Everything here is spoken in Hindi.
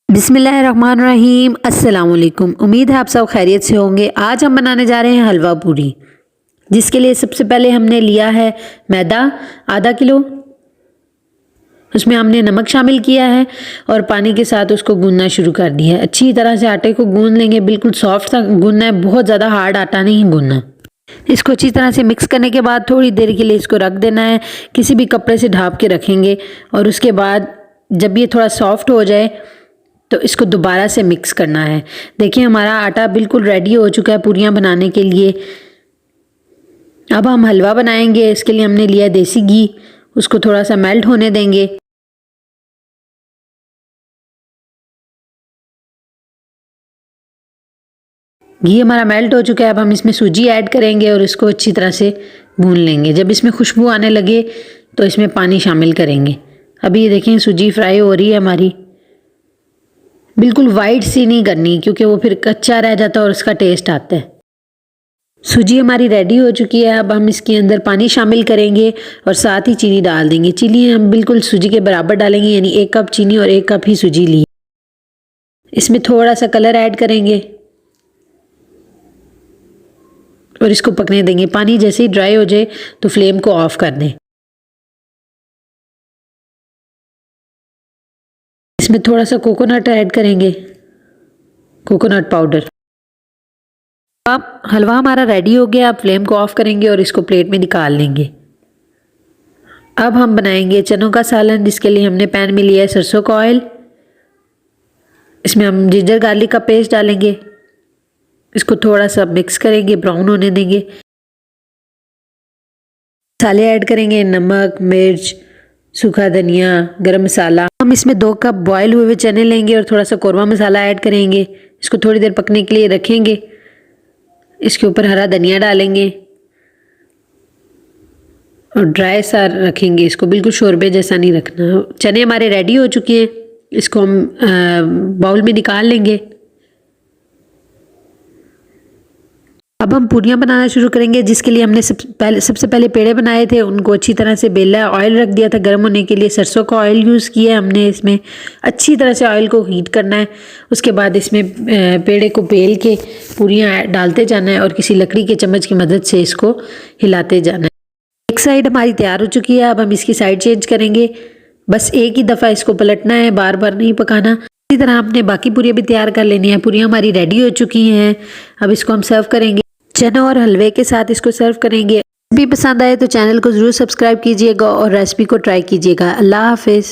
बिस्मिल्लाहिर्रहमानिर्रहीम। अस्सलाम वालेकुम। उम्मीद है आप सब खैरियत से होंगे। आज हम बनाने जा रहे हैं हलवा पूरी, जिसके लिए सबसे पहले हमने लिया है मैदा आधा किलो। उसमें हमने नमक शामिल किया है और पानी के साथ उसको गूंदना शुरू कर दिया है। अच्छी तरह से आटे को गूंद लेंगे, बिल्कुल सॉफ्ट सा गूंदना है, बहुत ज़्यादा हार्ड आटा नहीं गूंदना। इसको अच्छी तरह से मिक्स करने के बाद थोड़ी देर के लिए इसको रख देना है, किसी भी कपड़े से ढाँप के रखेंगे। और उसके बाद जब ये थोड़ा सॉफ्ट हो जाए तो इसको दोबारा से मिक्स करना है। देखिए हमारा आटा बिल्कुल रेडी हो चुका है पूरियाँ बनाने के लिए। अब हम हलवा बनाएंगे। इसके लिए हमने लिया देसी घी, उसको थोड़ा सा मेल्ट होने देंगे। घी हमारा मेल्ट हो चुका है। अब हम इसमें सूजी ऐड करेंगे और इसको अच्छी तरह से भून लेंगे। जब इसमें खुशबू आने लगे तो इसमें पानी शामिल करेंगे। अभी ये देखें सूजी फ्राई हो रही है हमारी। बिल्कुल वाइट सी नहीं करनी, क्योंकि वो फिर कच्चा रह जाता है और उसका टेस्ट आता है। सूजी हमारी रेडी हो चुकी है। अब हम इसके अंदर पानी शामिल करेंगे और साथ ही चीनी डाल देंगे। चीनी हम बिल्कुल सूजी के बराबर डालेंगे, यानी 1 कप चीनी और 1 कप ही सूजी ली। इसमें थोड़ा सा कलर ऐड करेंगे और इसको पकने देंगे। पानी जैसे ही ड्राई हो जाए तो फ्लेम को ऑफ कर दें। इसमें थोड़ा सा कोकोनट ऐड करेंगे, कोकोनट पाउडर। अब हलवा हमारा रेडी हो गया। अब फ्लेम को ऑफ करेंगे और इसको प्लेट में निकाल लेंगे। अब हम बनाएंगे चनों का सालन, जिसके लिए हमने पैन में लिया है सरसों का ऑयल। इसमें हम जिंजर गार्लिक का पेस्ट डालेंगे। इसको थोड़ा सा मिक्स करेंगे, ब्राउन होने देंगे। मसाले ऐड करेंगे, नमक, मिर्च, सूखा धनिया, गरम मसाला। हम इसमें 2 कप बॉयल हुए चने लेंगे और थोड़ा सा कौरमा मसाला ऐड करेंगे। इसको थोड़ी देर पकने के लिए रखेंगे। इसके ऊपर हरा धनिया डालेंगे और ड्राई सा रखेंगे। इसको बिल्कुल शोरबे जैसा नहीं रखना। चने हमारे रेडी हो चुके हैं। इसको हम बाउल में निकाल लेंगे। अब हम पूरियाँ बनाना शुरू करेंगे, जिसके लिए हमने सबसे पहले पेड़े बनाए थे। उनको अच्छी तरह से बेला, ऑयल रख दिया था गर्म होने के लिए। सरसों का ऑयल यूज़ किया है हमने। इसमें अच्छी तरह से ऑयल को हीट करना है। उसके बाद इसमें पेड़े को बेल के पूरियाँ डालते जाना है और किसी लकड़ी के चम्मच की मदद से इसको हिलाते जाना है। एक साइड हमारी तैयार हो चुकी है। अब हम इसकी साइड चेंज करेंगे। बस एक ही दफ़ा इसको पलटना है, बार बार नहीं पकाना। इसी तरह हमने बाकी पूरियाँ भी तैयार कर लेनी है। पूरियाँ हमारी रेडी हो चुकी हैं। अब इसको हम सर्व करेंगे। चना और हलवे के साथ इसको सर्व करेंगे। भी पसंद आए तो चैनल को ज़रूर सब्सक्राइब कीजिएगा और रेसिपी को ट्राई कीजिएगा। अल्लाह हाफिज़।